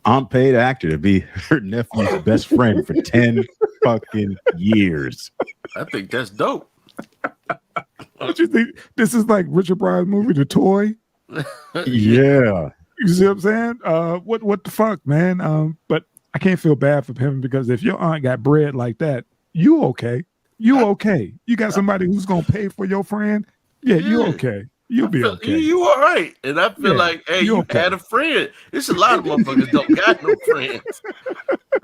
unpaid actor to be her nephew's best friend for 10 fucking years. I think that's dope. Don't you think this is like Richard Pryor's movie, The Toy? Yeah. You see what I'm saying? What the fuck, man? But I can't feel bad for him because if your aunt got bread like that, you okay. You okay. You got somebody who's gonna pay for your friend. Yeah, you okay. You'll be okay. You all right. And I feel like, hey, you had a friend. It's a lot of motherfuckers don't got no friends.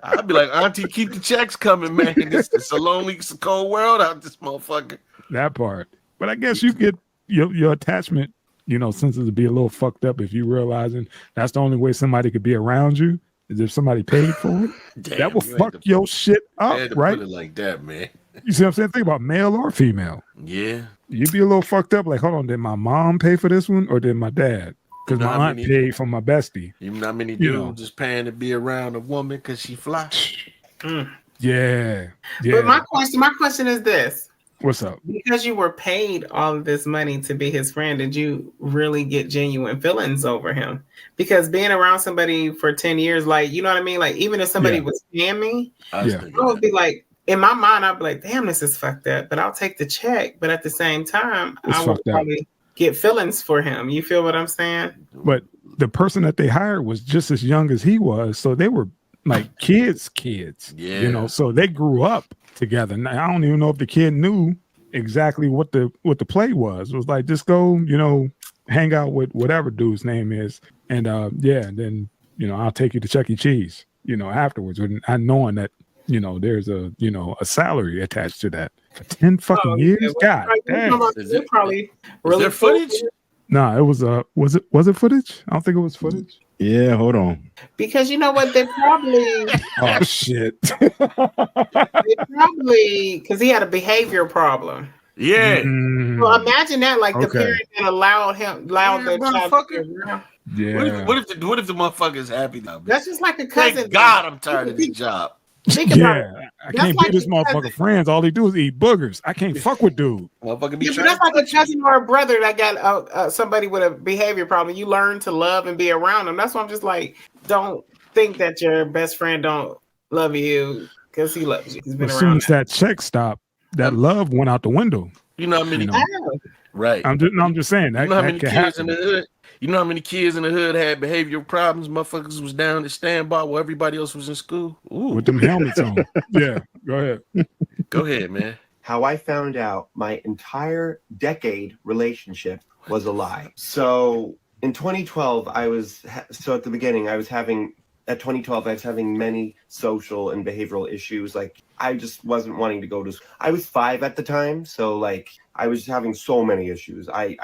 I'd be like, Auntie, keep the checks coming, man. It's a lonely, it's a cold world out this motherfucker. That part. But I guess you get your attachment, senses to be a little fucked up if you realizing that's the only way somebody could be around you is if somebody paid for it. Damn, that will fuck your shit up, right? Put it like that, man. You see what I'm saying? Think about male or female. Yeah. You'd be a little fucked up. Like, hold on, did my mom pay for this one or did my dad? Because my aunt paid for my bestie. You know how many dudes just paying to be around a woman because she fly? Yeah. But my question is this. What's up? Because you were paid all of this money to be his friend, did you really get genuine feelings over him? Because being around somebody for 10 years, like, you know what I mean? Like, even if somebody was paying me, I would be like, in my mind, I'd be like, damn, this is fucked up. But I'll take the check. But at the same time, I would probably get feelings for him. You feel what I'm saying? But the person that they hired was just as young as he was. So they were like kids. Yeah. So they grew up together. Now, I don't even know if the kid knew exactly what the play was. It was like, just go, hang out with whatever dude's name is. And then, I'll take you to Chuck E. Cheese, afterwards. And knowing that, there's a salary attached to that for 10 fucking years. God damn. Is it probably really footage? No, it was was it footage? I don't think it was footage. Yeah, hold on. Because you know what, they probably oh ship. They probably because he had a behavior problem. Yeah. So imagine that, like the parent that allowed the child to yeah. What if the motherfucker's happy now? That's just like a cousin. Thank God I'm tired of this job. I can't be this motherfucker friends. All he do is eat boogers. I can't fuck with dude. Motherfucker be but that's like a cousin or a brother that got somebody with a behavior problem. You learn to love and be around them. That's why I'm just like, don't think that your best friend don't love you because he loves you. He's been as around. Soon as that check stopped, that love went out the window. You know how many? Right. I'm just saying that. You know how many kids in the hood? You know how many kids in the hood had behavioral problems? Motherfuckers was down at standby while everybody else was in school. Ooh. With them helmets on. Yeah, go ahead. Go ahead, man. How I found out my entire decade relationship was a lie. So in 2012, at the beginning, I was having many social and behavioral issues. Like, I just wasn't wanting to go to school. I was 5 at the time, so like I was having so many issues. I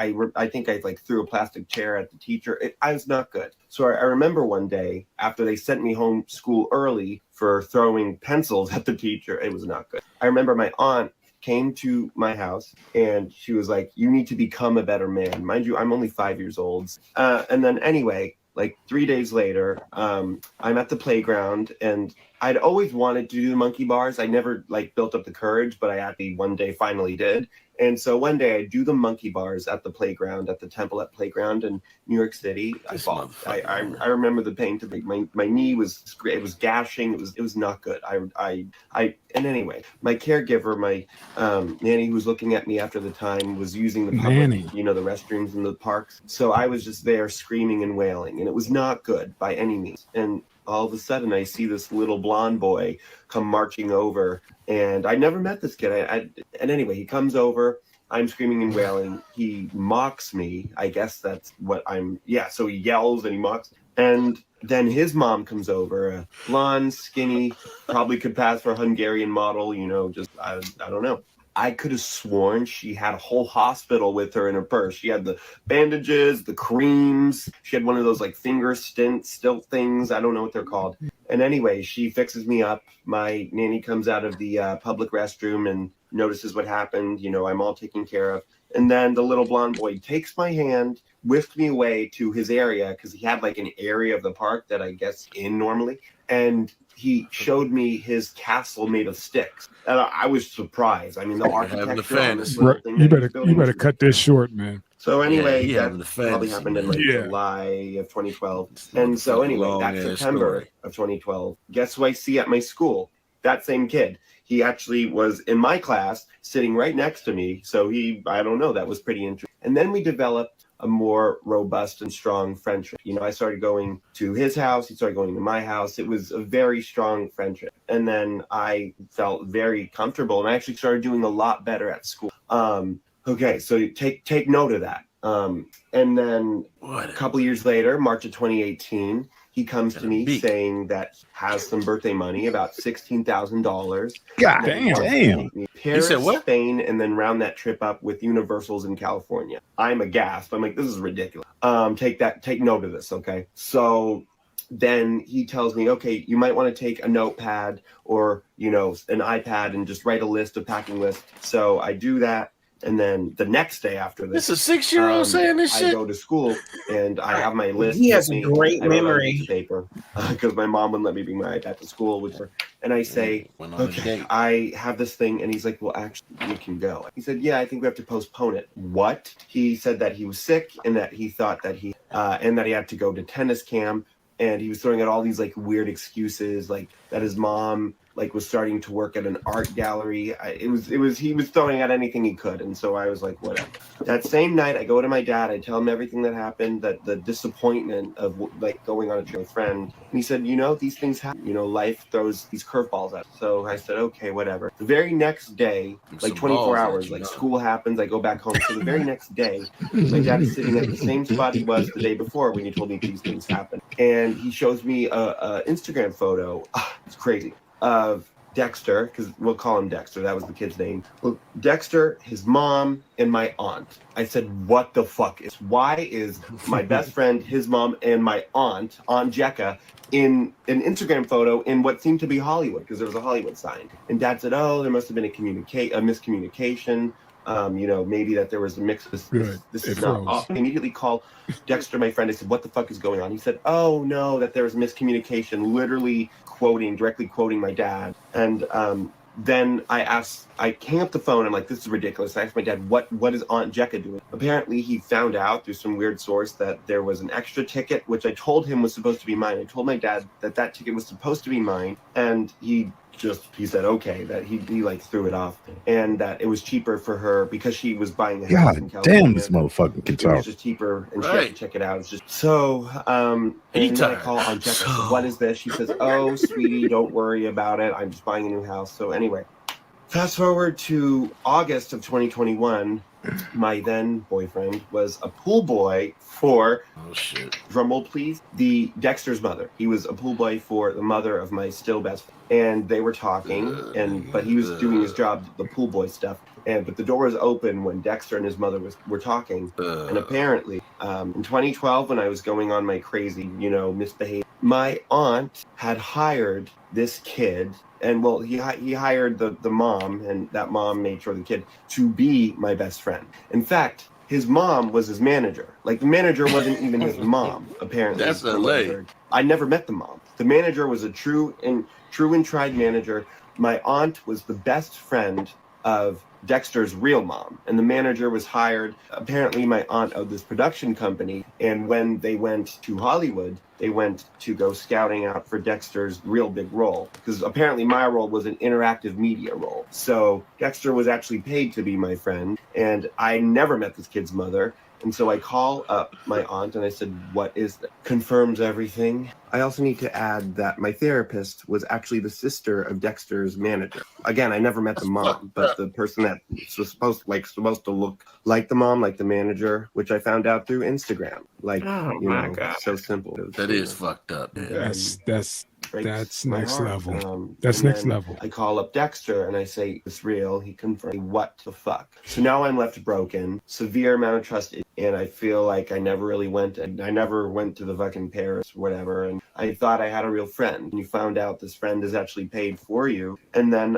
think I like threw a plastic chair at the teacher. I was not good. So I remember one day after they sent me home school early for throwing pencils at the teacher, it was not good. I remember my aunt came to my house and she was like, "You need to become a better man." Mind you, I'm only 5 years old. And then anyway, like 3 days later, I'm at the playground and I'd always wanted to do the monkey bars. I never like built up the courage, but I actually one day finally did. And so one day I do the monkey bars at the playground, at the Temple at Playground in New York City. I fall. I remember the pain to my knee was gashing. It was not good. And anyway, my caregiver, my nanny who was looking at me after the time was using the public, the restrooms in the parks. So I was just there screaming and wailing, and it was not good by any means. And all of a sudden I see this little blonde boy come marching over, and I never met this kid. And anyway, he comes over, I'm screaming and wailing. He mocks me. I guess that's what so he yells and he mocks. And then his mom comes over, a blonde, skinny, probably could pass for a Hungarian model, I don't know. I could have sworn she had a whole hospital with her in her purse. She had the bandages, the creams. She had one of those like finger stilt things. I don't know what they're called. And anyway, she fixes me up. My nanny comes out of the public restroom and notices what happened. I'm all taken care of. And then the little blonde boy takes my hand, whisked me away to his area because he had like an area of the park that I guess in normally. And he showed me his castle made of sticks. And I was surprised. I mean, the architecture. You better cut this short, man. So anyway, he that having the probably fantasy, happened in man. like Yeah. July of 2012. This And so motherfucking anyway, that long-ass September story. of 2012, guess who I see at my school? That same kid. He actually was in my class, sitting right next to me. So I don't know, that was pretty interesting. And then we developed a more robust and strong friendship. You know, I started going to his house, he started going to my house. It was a very strong friendship. And then I felt very comfortable, and I actually started doing a lot better at school. Okay, so take note of that. And then a couple years later, March of 2018, he comes to me saying that he has some birthday money, about $16,000. God damn. Paris, He said what? Spain, and then round that trip up with Universals in California. I'm aghast. I'm like, this is ridiculous. Take note of this, okay? So then he tells me, okay, you might want to take a notepad or, you know, an iPad and just write a packing list. So I do that. And then the next day after this, This a 6-year-old saying this shit? I go to school and I have my list. He has a with me. great I wrote on a memory. piece of paper because my mom wouldn't let me bring my iPad to school. And I say, Went on a okay, date. I have this thing. And he's like, well, actually, we can go. He said, yeah, I think we have to postpone it. What? He said that he was sick and that he thought that he had to go to tennis camp. And he was throwing out all these like weird excuses, like that his mom like was starting to work at an art gallery. He was throwing out anything he could. And so I was like, whatever. That same night, I go to my dad. I tell him everything that happened, that the disappointment of like going on a trip with a friend. And he said, you know, these things happen. You know, life throws these curveballs at us. So I said, okay, whatever. The very next day, like 24 hours, like school happens, I go back home. So the very next day, my dad is sitting at the same spot he was the day before when he told me these things happened. And he shows me a Instagram photo. It's crazy. Of Dexter, because we'll call him Dexter. That was the kid's name. Well, Dexter, his mom, and my aunt. I said, what the fuck why is my best friend, his mom, and my aunt Jekka, in an Instagram photo in what seemed to be Hollywood, because there was a Hollywood sign. And Dad said, oh, there must have been a miscommunication. You know, maybe that there was a mix. This is not. I immediately called Dexter, my friend. I said, what the fuck is going on? He said, oh, no, that there was miscommunication, literally directly quoting my dad. And then I hang up the phone. I'm like, this is ridiculous. I asked my dad, what is Aunt Jekka doing? Apparently, he found out through some weird source that there was an extra ticket, which I told him was supposed to be mine. I told my dad that ticket was supposed to be mine. And he said, okay, that he like threw it off, and that it was cheaper for her because she was buying a house in California. Damn, this motherfucker can talk. It was just cheaper, and she had to check it out. It's just so, and then I call Aunt Jekka. I said, what is this? She says, oh, sweetie, don't worry about it. I'm just buying a new house. So anyway, fast forward to August of 2021. My then boyfriend was a pool boy for, drumroll please, the Dexter's mother. He was a pool boy for the mother of my still best friend. And they were talking, but he was doing his job, the pool boy stuff. But the door was open when Dexter and his mother were talking. And apparently, in 2012, when I was going on my crazy, you know, misbehavior, my aunt had hired this kid. And well, he hired the mom, and that mom made sure the kid to be my best friend. In fact, his mom was his manager. Like, the manager wasn't even his mom, apparently. That's LA. I never met the mom. The manager was a true and tried manager. My aunt was the best friend of Dexter's real mom, and the manager was hired. Apparently, my aunt owed this production company, and when they went to Hollywood, they went to go scouting out for Dexter's real big role, because apparently my role was an interactive media role. So Dexter was actually paid to be my friend, and I never met this kid's mother. And so I call up my aunt and I said, what is that? Confirms everything. I also need to add that my therapist was actually the sister of Dexter's manager. Again, I never met the mom, but the person that was supposed to look like the mom, like the manager, which I found out through Instagram. Like, God. So simple. That is fucked up, man. That's next level. That's next level. I call up Dexter and I say, it's real. He confirmed, what the fuck? So now I'm left broken, severe amount of trust, and I feel like I never really went to the fucking Paris or whatever, and I thought I had a real friend. And you found out this friend is actually paid for you. And then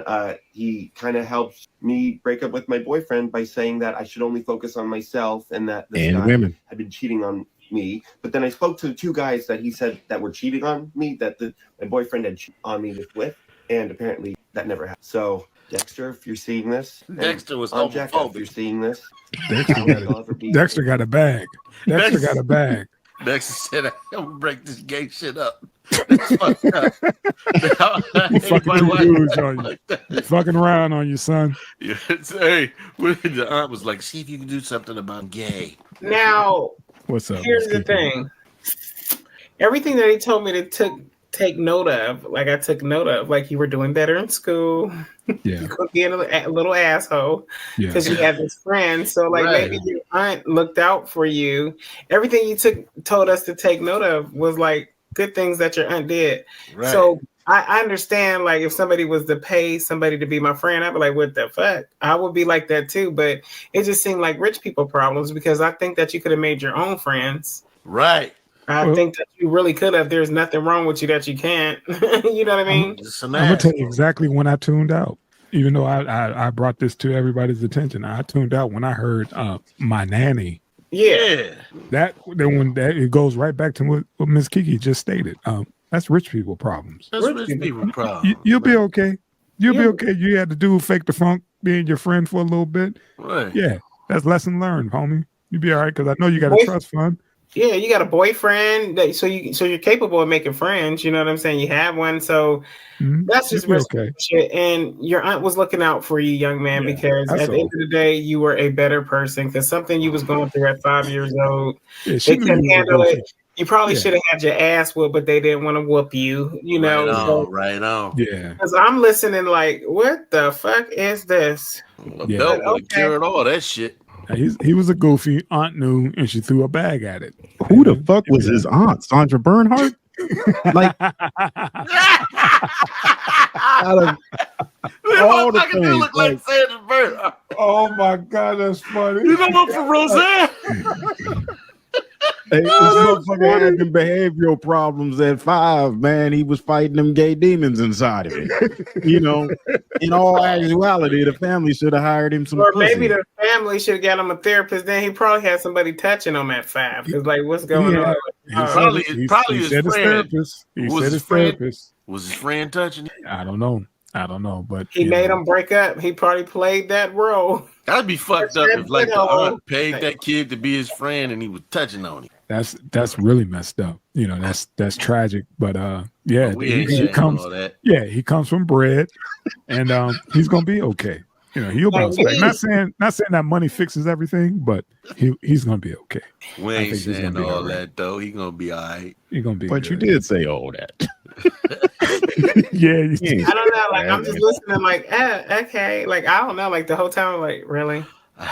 he kind of helped me break up with my boyfriend by saying that I should only focus on myself, and that this guy had been cheating on me. But then I spoke to the two guys that he said that were cheating on me, that my boyfriend had cheated on me with, and apparently that never happened. So Dexter, if you're seeing this, Dexter was Aunt Jacka, if you're homophobic. seeing this, Dexter got a bag. Dexter got a bag. Dexter said, "I'm gonna break this gay shit up." That's fucked up. Fucking dudes on you. Fucking around on you, son. Yeah, hey, the aunt was like, "See if you can do something about gay." Now, What's up? here's the thing. Everything that he told me to take note of, like I took note of, like you were doing better in school. Yeah. You could be a little asshole Yeah. because you had this friend. So like maybe your aunt looked out for you. Everything you told us to take note of was like good things that your aunt did. Right. So I understand, like, if somebody was to pay somebody to be my friend, I'd be like, what the fuck? I would be like that too. But it just seemed like rich people problems because I think that you could have made your own friends. Right. I think that you really could have. There's nothing wrong with you that you can't. You know what I mean? I'm going to tell you exactly when I tuned out. Even though I brought this to everybody's attention, I tuned out when I heard my nanny. Yeah. It goes right back to what Miss Kiki just stated. That's rich people problems. That's rich people problems. You'll be okay. You'll be okay. You had to do fake the funk being your friend for a little bit. Right. Yeah. That's lesson learned, homie. You'll be all right because I know you got a trust fund. Yeah, you got a boyfriend, so you're capable of making friends. You know what I'm saying? You have one, so that's just risky shit. And your aunt was looking out for you, young man, because at the end of the day, you were a better person. Because something you was going through at 5 years old, they couldn't handle it. You probably should have had your ass whooped, but they didn't want to whoop you. You know, right on. Yeah. Because I'm listening, like, what the fuck is this? A belt would have cured all that shit. He was a goofy. Aunt knew, and she threw a bag at it. Who the fuck was his aunt? Sandra Bernhardt? Like, all the things, look like Sandra Bernhardt. Oh my God, that's funny. You know what, for Roseanne? Hey, this motherfucker had them behavioral problems at 5, man. He was fighting them gay demons inside of him. You know, in all actuality, the family should have hired him some Or pussy. maybe the family should have got him a therapist. Then he probably had somebody touching him at 5. Because, like, what's going on? Probably his friend. Was his friend touching him? I don't know, but he made him break up. He probably played that role. That'd be fucked up if, like, the aunt paid that kid to be his friend and he was touching on him. That's really messed up. You know, that's tragic. But yeah, he comes from bread, and he's gonna be okay. You know, he'll bounce back. Not saying that money fixes everything, but he's gonna be okay. We ain't saying all that though. He's gonna be all right. He's gonna be. But good. You did say all that. Yeah, I don't know. Like, I'm just listening. Like, okay. Like, I don't know. Like, the whole time, like, really.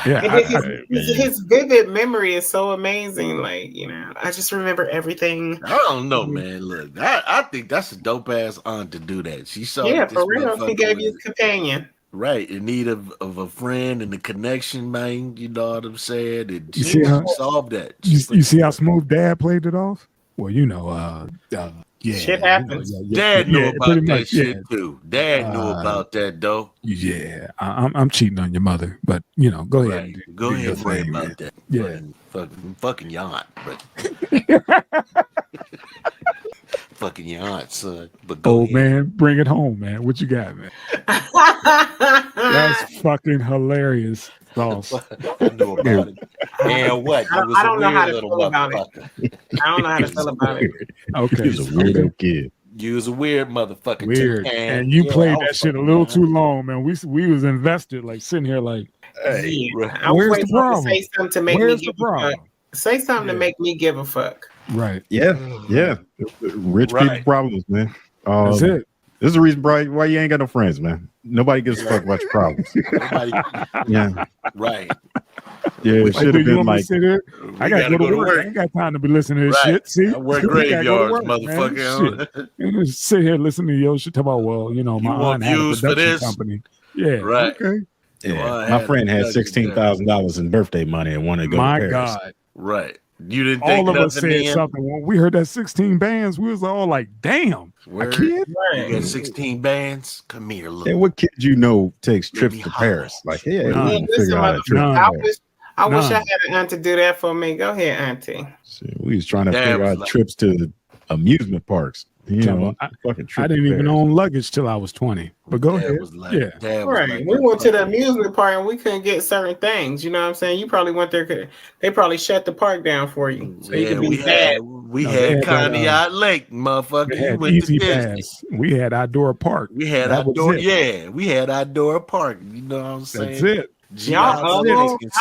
Yeah, his vivid memory is so amazing. Like, you know, I just remember everything. I don't know, man. Look, I think that's a dope ass aunt to do that. She saw, for real. He gave you a companion, right? In need of a friend and a connection, man. You know what I'm saying? And you see how solved that. You see how smooth Dad played it off? Well, you know, shit happens. Dad knew about that shit too. Dad knew about that though. Yeah, I'm cheating on your mother, but you know, go ahead. Go ahead and worry about that. Yeah, fucking your aunt, but fucking your aunt, son. But go ahead. Man, bring it home, man. What you got, man? That's fucking hilarious. Sauce. I knew about it. And what? I don't know how to feel about it. I don't know how to feel about it. Okay, he was a weirdo kid. You was a weird motherfucker. Weird, too, and you played that shit a little too long, man. We was invested, like sitting here, like, hey, where's the problem? Say something to make me give a fuck. Say something to make me give a fuck. Right. Yeah. Rich people problems, man. That's it. This is the reason, Brian, why you ain't got no friends, man. Nobody gives a fuck about your problems. Yeah. Right. Yeah, it should have been like, I got to go to work. I ain't got time to be listening to this shit. See, I work graveyards, motherfucker. Just sit here listening to your shit. Talk about, well, you know, my aunt had a production company. Yeah. Right. Okay. Yeah. My friend had $16,000 in birthday money and wanted to go to Paris. My God. Right. You didn't think all of us said something when we heard that 16 bands. We was all like, "Damn, a kid! You got 16 bands? Come here, look." Hey, what kid you know takes trips to Paris? Like, yeah, figure out a trip. I wish I had an aunt to do that for me. Go ahead, auntie. See, we was trying to figure out trips to amusement parks. You know, I fucking didn't even own luggage till I was 20. But go ahead. Right. We went to the amusement park and we couldn't get certain things. You know what I'm saying? You probably went there. They probably shut the park down for you. So you could be bad. We had Conneaut Lake, motherfucker. They had You went Easy to Disney. Pass. We had Outdoor Park. We had Outdoor. Yeah, we had Outdoor Park. You know what I'm saying? That's it. Y'all old.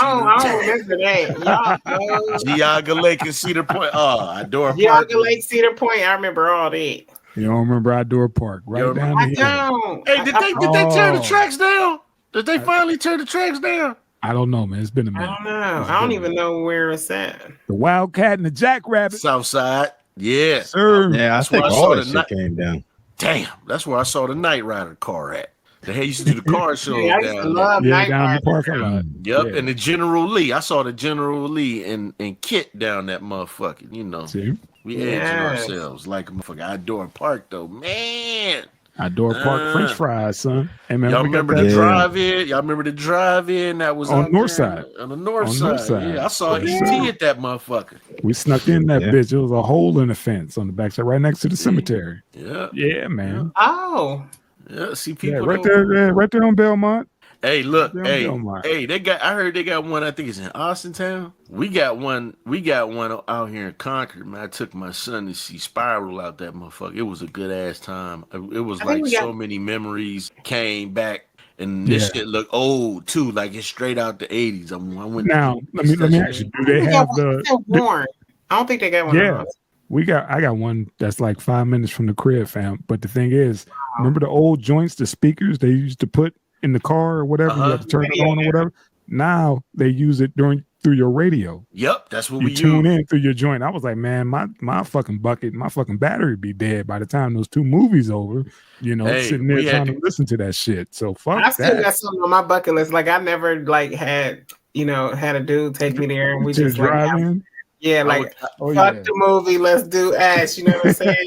I don't remember that. Y'all Geauga Lake and Cedar Point. Oh, Outdoor Park. Geauga Lake, Cedar Point. I remember all that. You don't remember Outdoor Park, right down I here. don't. Hey, did they turn the tracks down? Did they finally turn the tracks down? I don't know, man. It's been a minute. I don't know. I don't even know where it's at. The Wildcat and the Jackrabbit. Southside. Yeah. Sir. Yeah, I think all that shit came down. Damn, that's where I saw the Night Rider car at. They used to do the car show I used to love Night down Rider. the parking lot. Yep, and the General Lee. I saw the General Lee and Kit down that motherfucker. You know, See? we edging ourselves like a motherfucker. Outdoor Park though, man. Outdoor Park French fries, son. Hey, man, y'all remember the drive-in? Y'all remember the drive-in that was on the north side? On the north side. Yeah, I saw E.T. at that motherfucker. We snuck in that bitch. It was a hole in the fence on the backside, right next to the cemetery. Yeah. Yeah, man. Oh. Yeah, see people right there on Belmont. Hey, look, Belmont. I heard they got one, I think it's in Austintown. We got one out here in Concord, man. I took my son to see Spiral out that motherfucker. It was a good ass time. It was like so many memories came back. And this shit look old too, like it's straight out the 80s. I went now. Let me ask you: do they have the? I don't think they got one. Yeah, I got one that's like 5 minutes from the crib, fam. But the thing is, remember the old joints, the speakers they used to put in the car or whatever. You have to turn it on or whatever. Now they use it through your radio. Yep, that's what you we tune use. in through your joint. I was like, man, my fucking bucket, my fucking battery be dead by the time those 2 movies over. You know, sitting there trying to listen to that shit. So fuck that. I still got something on my bucket list. Like I never had a dude take me there and we just drive in. Yeah, like fuck the movie, let's do Ash. You know what I'm saying?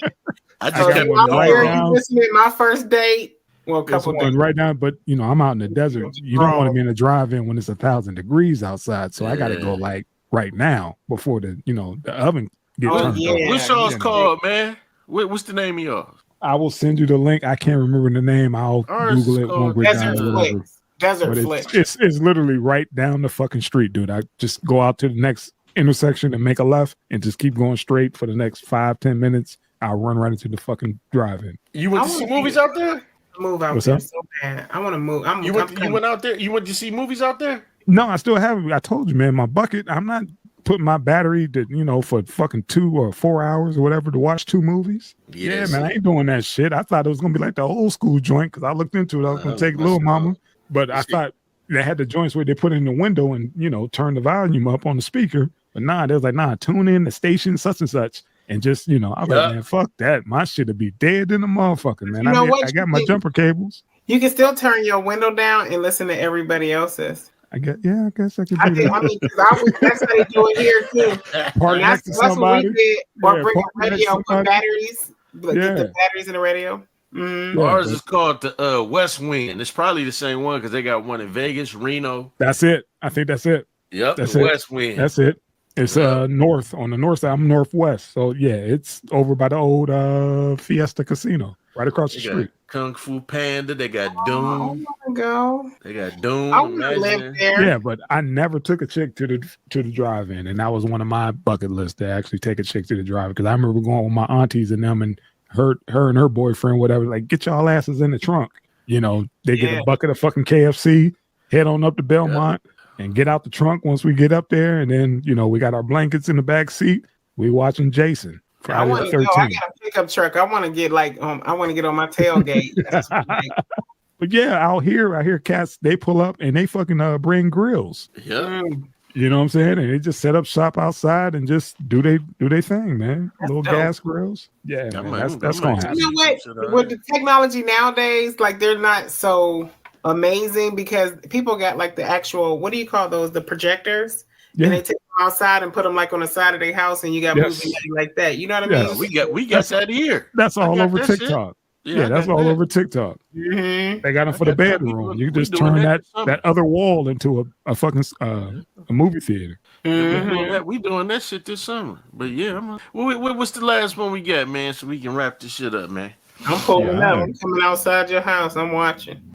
I just kept you listening my first date. Well, a couple days. Right now, but you know, I'm out in the desert. You don't want to be in a drive-in when it's 1,000 degrees outside. So I got to go like right now before the oven gets turned on. What's yours called, man? What's the name of yours? I will send you the link. I can't remember the name. I'll Google it when we're done. Desert Flick. It's literally right down the fucking street, dude. I just go out to the next intersection and make a left and just keep going straight for the next 5-10 minutes. I'll run right into the fucking drive-in. You went to see movies out there? Move out there so bad. I want to move. You went out there? You went to see movies out there? No, I still haven't. I told you, man, my bucket. I'm not putting my battery for fucking 2 or 4 hours or whatever to watch 2 movies. Yeah, man, I ain't doing that shit. I thought it was gonna be like the old school joint because I looked into it. I was gonna take Little Mama, but I thought they had the joints where they put it in the window and turn the volume up on the speaker. But they was like, tune in the station such and such. And just, I was like, man, fuck that. My shit would be dead in the motherfucker, man. I got my jumper cables. You can still turn your window down and listen to everybody else's. I guess I could do that. That's how they do it here, too. Park next to somebody. What we did. Or bring a radio, put batteries. Get the batteries in the radio. Mm-hmm. Ours is called the West Wing. It's probably the same one because they got one in Vegas, Reno. That's it. I think that's it. Yep, that's the West Wing. That's it. It's north on the north side. I'm northwest, so yeah, it's over by the old Fiesta Casino, right across the street. Kung Fu Panda. They got Doom. They got Doom. I want to live there. Yeah, but I never took a chick to the drive-in, and that was one of my bucket lists to actually take a chick to the drive-in because I remember going with my aunties and them and her and her boyfriend, whatever. Like, get y'all asses in the trunk. They get a bucket of fucking KFC, head on up to Belmont. And get out the trunk once we get up there, and then we got our blankets in the back seat. We watching Jason. Friday the 13th. I got a pickup truck. I want to get I want to get on my tailgate. But yeah, I hear cats. They pull up and they fucking bring grills. Yeah, you know what I'm saying? And they just set up shop outside and just do they thing, man. Little gas grills. Yeah, that's gonna happen. You know what? With the technology nowadays, like they're not so amazing because people got like the actual, what do you call those, the projectors, and they take them outside and put them like on the side of their house and you got movie like that, you know what I mean? We got that here. That's all over TikTok. Yeah, that's all over TikTok. Mm-hmm. They got them for the bedroom. You just turn that other wall into a fucking a movie theater. Yeah, we doing that shit this summer. But yeah, what's the last one we got, man? So we can wrap this shit up, man. I'm pulling up. I'm coming outside your house. I'm watching.